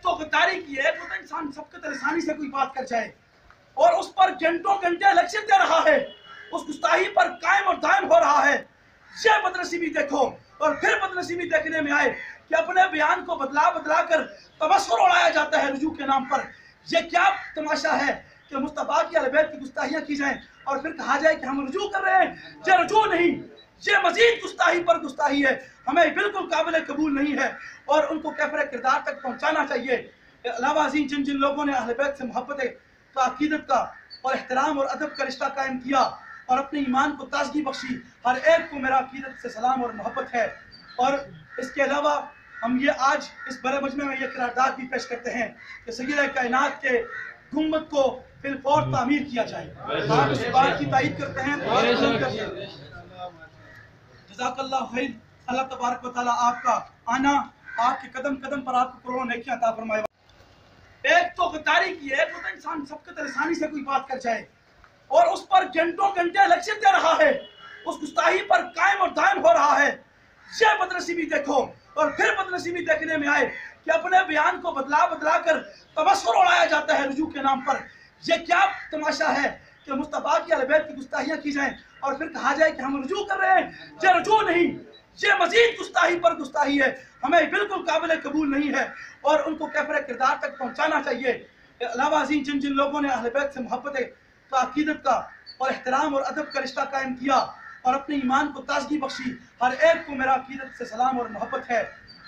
ایک تو غداری کی ہے، ایک انسان سبقت لسانی سے کوئی بات کر جائے اور اس پر گھنٹوں گھنٹے لیکچر دے رہا ہے، اس گستاخی پر قائم اور دائم ہو رہا ہے۔ یہ بدنصیبی دیکھو، اور پھر بدنصیبی دیکھنے میں آئے کہ اپنے بیان کو بدلا کر تبصر اڑایا جاتا ہے رجوع کے نام پر۔ یہ کیا تماشا ہے کہ مصطفیٰ کی اہل بیت کی گستاخیاں کی جائیں اور پھر کہا جائے کہ ہم رجوع کر رہے ہیں؟ یہ رجوع نہیں، یہ مزید گستاخی پر گستاخی ہے، ہمیں بالکل قابل قبول نہیں ہے اور ان کو کیفر کردار تک پہنچانا چاہیے۔ علاوہ ازیں جن لوگوں نے اہل بیت سے محبت کا، عقیدت کا اور احترام اور ادب کا رشتہ قائم کیا اور اپنے ایمان کو تازگی بخشی، ہر ایک کو میرا عقیدت سے سلام اور محبت ہے۔ اور اس کے علاوہ ہم یہ آج اس بڑے مجمع میں یہ قرارداد بھی پیش کرتے ہیں کہ سید کائنات کے گنبد کو فی الفور تعمیر کیا جائے۔ آپ اس بات کی تائید کرتے ہیں؟ جزاک اللہ خیر۔ اللہ تبارک و تعالیٰ آپ کا آنا، آپ کے قدم قدم پر آپ کو کروڑوں نیکیاں عطا فرمائے۔ ایک تو غداری کی ہے، ایک انسان سبقت لسانی سے کوئی بات کر جائے اور اس پر گھنٹوں گھنٹے لیکچر دے رہا ہے، اس گستاخی پر قائم اور دائم ہو رہا ہے۔ یہ بدنصیبی دیکھو، اور پھر بدنصیبی دیکھنے میں آئے کہ اپنے بیان کو بدلا کر تبصر اڑایا جاتا ہے رجوع کے نام پر۔ یہ کیا تماشا ہے کہ مصطفیٰ کی اہل بیت کی گستاخیاں کی جائیں اور پھر کہا جائے کہ ہم رجوع کر رہے ہیں؟ یہ رجوع نہیں، یہ مزید گستاخی پر گستاخی ہے، ہمیں بالکل قابل قبول نہیں ہے اور ان کو کیفر کردار تک پہنچانا چاہیے۔ علاوہ ازیں جن لوگوں نے اہل بیت سے محبت کا، عقیدت کا اور احترام اور ادب کا رشتہ قائم کیا اور اپنے ایمان کو تازگی بخشی، ہر ایک کو میرا عقیدت سے سلام اور محبت ہے۔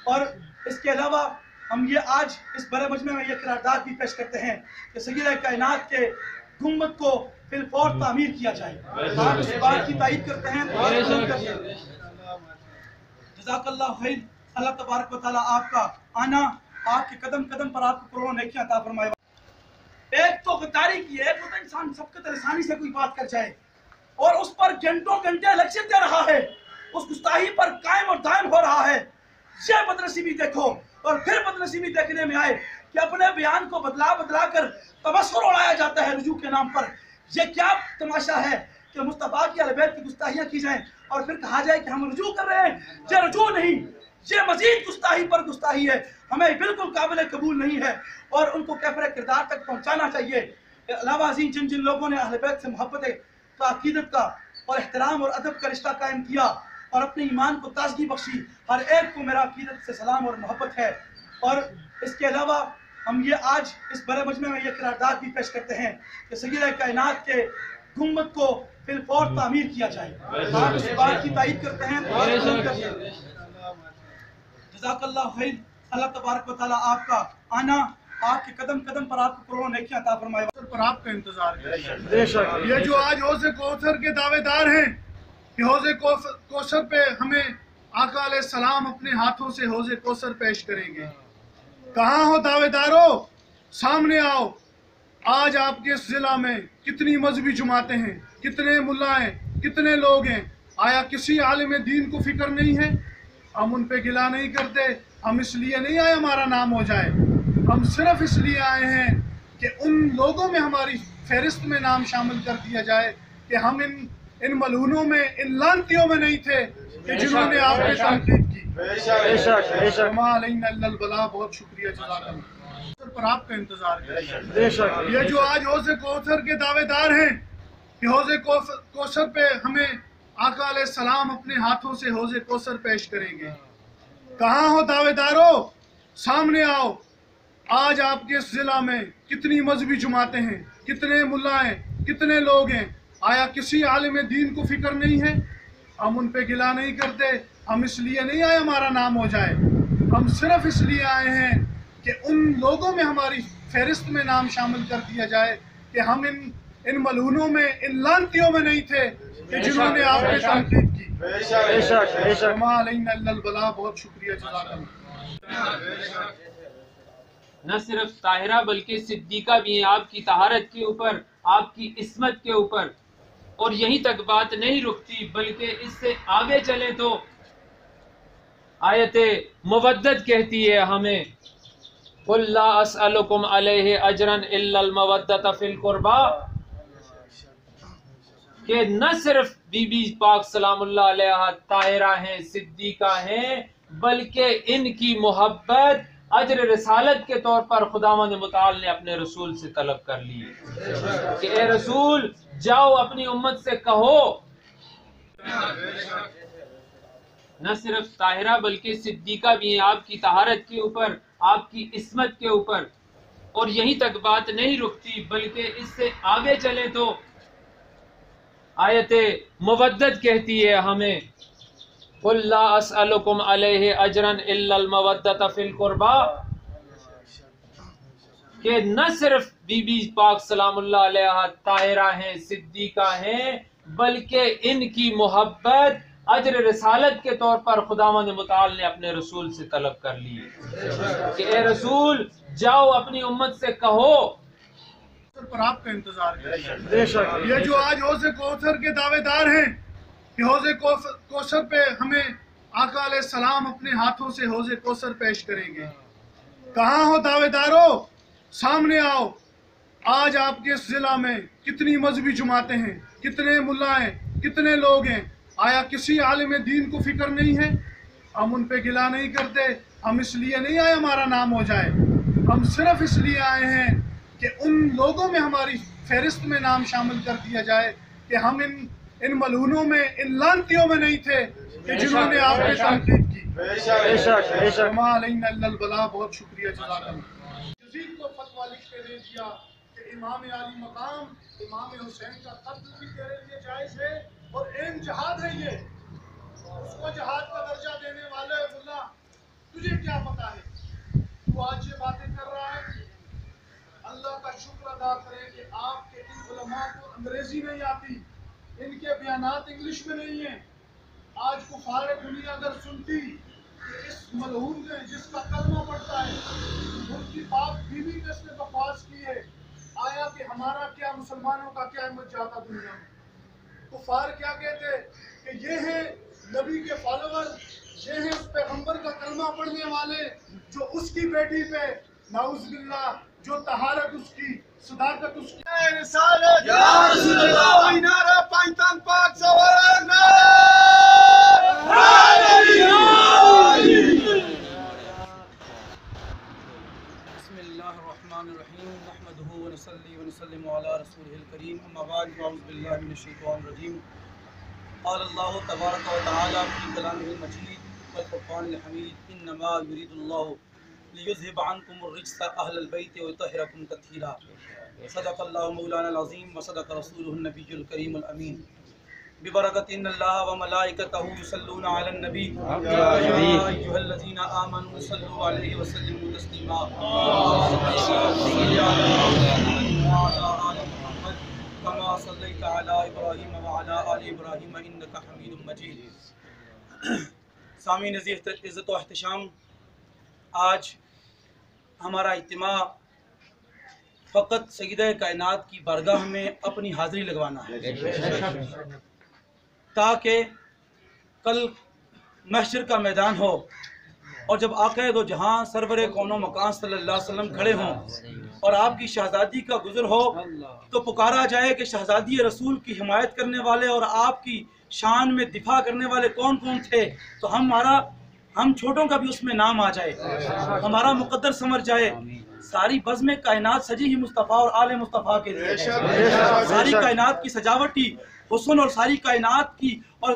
اور اس کے علاوہ ہم یہ آج اس بڑے مجمع میں یہ قرارداد بھی پیش کرتے ہیں کہ سید کائنات کے گنبد کو فی الفور تعمیر کیا جائے۔ آپ اس بات کی تائید کرتے ہیں؟ جزاک اللہ خیر۔ اللہ تبارک و تعالیٰ آپ کا آنا، آپ کے قدم قدم پر آپ کو کروڑوں نیکیاں عطا فرمائے۔ ایک تو غداری کی ہے، ایک انسان سبقت لسانی سے کوئی بات کر جائے اور اس پر گھنٹوں گھنٹے لیکچر دے رہا ہے، اس گستاخی پر قائم اور دائم ہو رہا ہے۔ یہ بدنصیبی دیکھو، اور پھر بدنصیبی دیکھنے میں آئے کہ اپنے بیان کو بدلا کر تبصر اڑایا جاتا ہے رجوع کے نام پر۔ یہ کیا تماشا ہے کہ مصطفیٰ کی اہل بیت کی گستاخیاں کی جائیں اور پھر کہا جائے کہ ہم رجوع کر رہے ہیں؟ یہ رجوع نہیں، یہ مزید گستاخی پر گستاخی ہے، ہمیں بالکل قابل قبول نہیں ہے اور ان کو کیفر کردار تک پہنچانا چاہیے۔ علاوہ ازیں جن لوگوں نے اہل بیت سے محبت کا، عقیدت کا اور احترام اور ادب کا رشتہ قائم کیا اور اپنے ایمان کو تازگی بخشی، ہر ایک کو میرا عقیدت سے سلام اور محبت ہے۔ اور اس کے علاوہ ہم یہ آج اس بڑے مجمع میں یہ قرارداد بھی پیش کرتے ہیں کہ سید کائنات کے گنبد کو فی الفور تعمیر کیا جائے۔ آپ اس بات کی تائید کرتے ہیں؟ جزاک اللہ خیر۔ اللہ تبارک و تعالیٰ آپ کا آنا، آپ کے قدم قدم پر آپ کو کروڑوں نیکیاں عطا فرمائے۔ پر آپ کا انتظار ہے۔ یہ جو آج حوض کوثر کے دعوے دار ہیں کہ حوض کوثر پہ ہمیں آقا علیہ السلام اپنے ہاتھوں سے حوض کوثر پیش کریں گے، کہاں ہو دعوے دارو؟ سامنے آؤ۔ آج آپ کے اس ضلع میں کتنی مذہبی جماعتیں ہیں، کتنے ملا ہیں، کتنے لوگ ہیں، آیا کسی عالم دین کو فکر نہیں ہے؟ ہم ان پہ گلہ نہیں کرتے، ہم اس لیے نہیں آئے ہمارا نام ہو جائے، ہم صرف اس لیے آئے ہیں کہ ان لوگوں میں ہماری فہرست میں نام شامل کر دیا جائے کہ ہم ان ملعونوں میں، ان لعنتیوں میں نہیں تھے کہ جنہوں نے آپ پہ تنقید کی۔ وما علینا الا البلاغ۔ بہت شکریہ، جزاک اللہ۔ پر آپ کا انتظار ہے۔ یہ جو آج حوض کوثر کے دعوے دار ہیں کہ حوض کوثر پہ ہمیں آقا علیہ السلام اپنے ہاتھوں سے حوض کوثر پیش کریں گے، کہاں ہو دعوے دارو؟ سامنے آؤ۔ آج آپ کے اس ضلع میں کتنی مذہبی جماعتیں ہیں، کتنے ملا ہیں، کتنے لوگ ہیں، آیا کسی عالم دین کو فکر نہیں ہے؟ ہم ان پہ گلہ نہیں کرتے، ہم اس لیے نہیں آئے ہمارا نام ہو جائے، ہم صرف اس لیے آئے ہیں کہ ان لوگوں میں ہماری فہرست میں نام شامل کر دیا جائے کہ ہم ان ملعونوں میں، ان لعنتیوں میں نہیں تھے کہ جنہوں نے آپ پہ تنقید کی۔ وما علینا الا البلاغ۔ بہت شکریہ، جزاک اللہ۔ نہ صرف طاہرہ بلکہ صدیقہ بھی ہیں آپ کی طہارت کے اوپر، آپ کی عصمت کے اوپر، اور یہیں تک بات نہیں رکتی بلکہ اس سے آگے چلیں تو آیت مودت کہتی ہے ہمیں قُلْ لَا أَسْأَلُكُمْ عَلَيْهِ أَجْرًا إِلَّا الْمَوَدَّةَ فِي الْقُرْبَى، کہ نہ صرف بی بی پاک سلام اللہ علیہ طاہرہ ہیں، صدیقہ ہیں، بلکہ ان کی محبت اجر رسالت کے طور پر خداوند متعال نے اپنے رسول سے طلب کر لی کہ اے رسول جاؤ اپنی امت سے کہو نہ صرف طاہرہ بلکہ صدیقہ بھی ہیں آپ کی طہارت کے اوپر، آپ کی عصمت کے اوپر. اور یہیں تک بات نہیں رکتی بلکہ اس سے آگے چلیں تو آیت مودت کہتی ہے ہمیں قُلْ لَا أَسْأَلُكُمْ عَلَيْهِ أَجْرًا إِلَّا الْمَوَدَّةَ فِي الْقُرْبَى، کہ نہ صرف بی بی پاک سلام اللہ علیہ طاہرہ ہیں، صدیقہ ہیں، بلکہ ان کی محبت اجر رسالت کے طور پر خداوند متعال نے اپنے رسول سے طلب کر لی کہ اے رسول جاؤ اپنی امت سے کہو پر آپ کا انتظار ہے. یہ جو آج حوض کوثر کے دعوے دار ہیں کہ حوض کوثر پہ ہمیں آقا علیہ السلام اپنے ہاتھوں سے حوض کوثر پیش کریں گے، کہاں ہو دعوے دارو؟ سامنے آؤ. آج آپ کے اس ضلع میں کتنی مذہبی جماعتیں ہیں، کتنے ملا ہیں، کتنے لوگ ہیں. آیا کسی عالم دین کو فکر نہیں ہے؟ ہم ان پہ گلہ نہیں کرتے. ہم اس لیے نہیں آئے ہمارا نام ہو جائے، ہم صرف اس لیے آئے ہیں کہ ان لوگوں میں ہماری فہرست میں نام شامل کر دیا جائے کہ ہم ان ملعونوں میں، ان لعنتیوں میں نہیں تھے کہ جنہوں نے آپ پہ تنقید کی. وما علینا الا البلاغ. بہت شکریہ، جزاک اللہ. یزید کو فتویٰ لکھ کے دے دیا کہ امام علی مقام امام حسین کا قتل بھی تیرے لیے جائز ہے اور عین جہاد ہے. یہ اس کو جہاد کا درجہ دینے والے ملا، تجھے کیا پتا ہے؟ تو آج یہ باتیں کر رہا ہے. اللہ کا شکر ادا کریں کہ آپ کے ان علماء کو انگریزی نہیں آتی، ان کے بیانات انگلش میں نہیں ہیں. آج کفار دنیا اگر سنتی کہ اس ملعون نے جس کا کلمہ پڑھتا ہے ان کی پاک بیوی پہ اس نے بکواس کی ہے، آیا کہ ہمارا کیا، مسلمانوں کا کیا ہمت جاتا دنیا میں؟ کفار کیا کہتے کہ یہ ہیں نبی کے فالوور، یہ ہیں اس پیغمبر کا کلمہ پڑھنے والے جو اس کی بیٹی پہ نعوذ باللہ، جو طہارت اس کی، صداقت اس کی. رسالت یا رسول اللہ، نعرہ پاکستان پاک سوار بسم اللہ الرحمن الرحیم نحمده ونصلي ونسلم على رسوله الكريم اما بعد فاعوذ باللہ من الشیطان الرجیم. قال اللہ تبارک و تعالی فی کلامہ المجید والفرقان الحمید انما یرید اللہ لیذهب عنکم الرجس اہل البیت ویطہرکم تطہیرا. صدق اللہ مولانا العظیم وصدق رسولہ النبی الکریم الامین. ببرکت ان اللہ وملائکتہ یصلون علی النبی یا ایھا الذین آمنوا صلوا علیہ وسلموا تسلیما. وعلی آل محمد کما صلیت علی ابراہیم وعلی آل ابراہیم انک حمید مجید. سامعین عزت و احتشام، آج ہمارا اجتماع فقط سیدہ کائنات کی بارگاہ میں اپنی حاضری لگوانا ہے تاکہ کل محشر کا میدان ہو اور جب آقا دو جہاں سرور کون و مکان صلی اللہ علیہ وسلم کھڑے ہوں اور آپ کی شہزادی کا گزر ہو تو پکارا جائے کہ شہزادی رسول کی حمایت کرنے والے اور آپ کی شان میں دفاع کرنے والے کون کون تھے، تو ہم چھوٹوں کا بھی اس میں نام آ جائے، ہمارا مقدر سمر جائے. ساری بزم کائنات سجی ہی مصطفیٰ اور آل مصطفیٰ کے لیے، ساری کائنات کی سجاوٹی حسن اور ساری کائنات کی، اور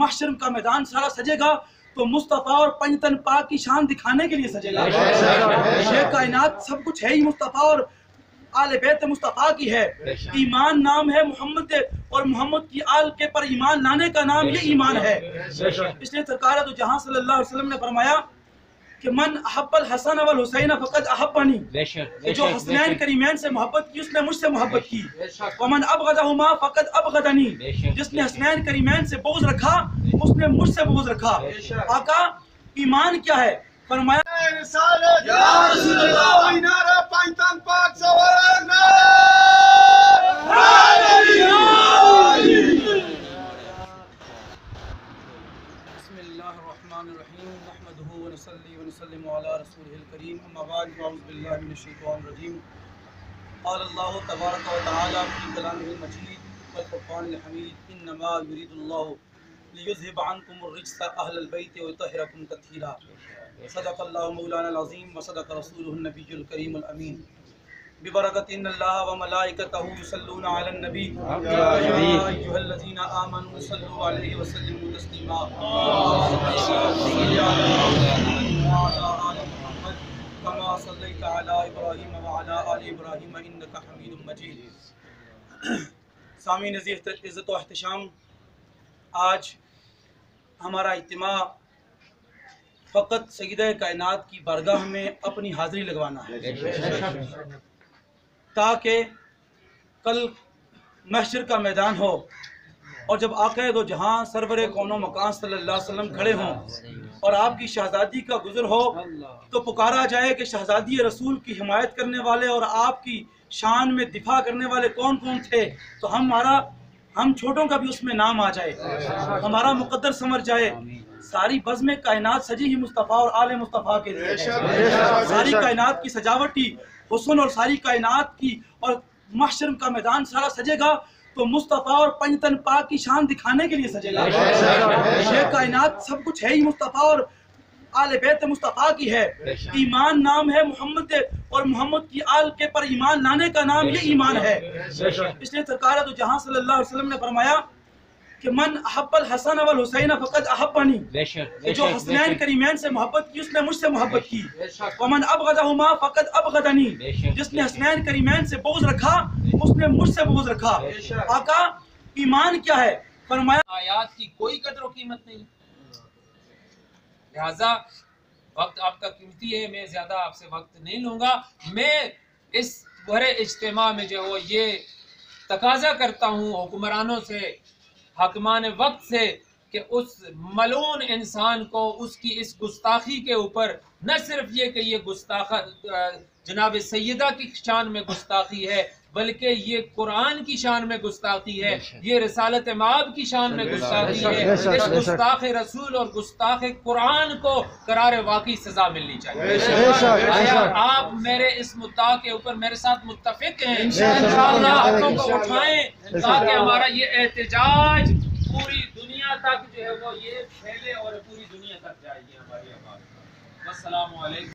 محشر کا میدان سارا سجے گا تو مصطفیٰ اور پنجتن پاک کی شان دکھانے کے لیے سجے گا. یہ کائنات سب کچھ ہے ہی مصطفیٰ اور آل بیت مصطفیٰ کی ہے. ایمان نام ہے محمد اور محمد کی آل کے پر ایمان لانے کا نام یہ ایمان ہے. اس لیے سرکار دو جہاں صلی اللہ علیہ وسلم نے فرمایا کہ من احب الحسن والحسین فقد احبنی، جو حسنین کریمین سے محبت کی اس نے مجھ سے محبت کی. ومن ابغضہما فقد ابغضنی، جس نے حسنین کریمین سے بغض رکھا اس نے مجھ سے بغض رکھا. آقا ایمان کیا ہے؟ فرمایا رسالت یا رسول اللہ، نعرہ پاکستان پاک سوار بسم اللہ الرحمن الرحیم نحمده ونصلي ونسلم على رسوله الكريم اما بعد فاعوذ باللہ من الشیطان الرجیم. قال اللہ تبارک و تعالی فی کلامہ المجید والفرقان الحمید انما یرید اللہ لیذهب عنکم الرجس اہل البیت ویطہرکم تطہیرا. صدق اللہ مولانا العظیم وصدق رسولہ النبی الکریم الامین ببرکت ان اللہ وملائکتہ یصلون علی النبی یا ایھا الذین آمنوا صلوا علیہ وسلموا تسلیما كما صليت على ابراہیم وعلى آل ابراہیم انک حمید مجید۔ سامعین عزت و احتشام، آج ہمارا اجتماع فقط سیدہ کائنات کی بارگاہ میں اپنی حاضری لگوانا ہے تاکہ کل محشر کا میدان ہو اور جب آقا دو جہاں سرور کون و مکان صلی اللہ علیہ وسلم کھڑے ہوں اور آپ کی شہزادی کا گزر ہو تو پکارا جائے کہ شہزادی رسول کی حمایت کرنے والے اور آپ کی شان میں دفاع کرنے والے کون کون تھے، تو ہم چھوٹوں کا بھی اس میں نام آ جائے، ہمارا مقدر سمر جائے۔ ساری بزم کائنات سجی ہی مصطفیٰ اور آل مصطفیٰ کے لیے، ساری کائنات کی سجاوٹی حسن اور ساری کائنات کی اور محشر کا میدان سارا سجے گا تو مصطفیٰ اور پنجتن پاک کی شان دکھانے کے لیے سجے گا۔ یہ کائنات سب کچھ ہے ہی مصطفیٰ اور آل بیت مصطفیٰ کی ہے۔ ایمان نام ہے محمد اور محمد کی آل کے پر ایمان لانے کا نام یہ ایمان ہے۔ اس لیے سرکار دو جہاں صلی اللہ علیہ وسلم نے فرمایا کہ من احب الحسن والحسین فقد احبنی، جو حسنین کریمین سے محبت کی اس نے مجھ سے محبت کی۔ ومن ابغضہما فقد ابغضنی، جس نے حسنین کریمین سے بغض رکھا اس نے مجھ سے بغض رکھا۔ آقا ایمان کیا ہے؟ فرمایا آیات کی کوئی قدر و قیمت نہیں، لہذا وقت آپ کا قیمتی ہے، میں زیادہ آپ سے وقت نہیں لوں گا۔ میں اس بڑے اجتماع میں جو وہ یہ تقاضا کرتا ہوں حکمرانوں سے، حاکمان وقت سے، کہ اس ملعون انسان کو اس کی اس گستاخی کے اوپر نہ صرف یہ کہ یہ جناب سیدہ کی شان میں گستاخی ہے بلکہ یہ قرآن کی شان میں گستاخی ہے، یہ رسالت مآب کی شان میں گستاخی ہے۔ اس گستاخ رسول اور گستاخ قرآن کو قرار واقعی سزا ملنی چاہیے۔ آیا آپ میرے اس مدعا کے اوپر میرے ساتھ متفق ہیں؟ انشاءاللہ ہاتھوں کو اٹھائیں تاکہ ہمارا یہ احتجاج پوری دنیا تک جو ہے وہ یہ پھیلے اور پوری دنیا تک جائے گی ہماری آواز۔ السلام علیکم۔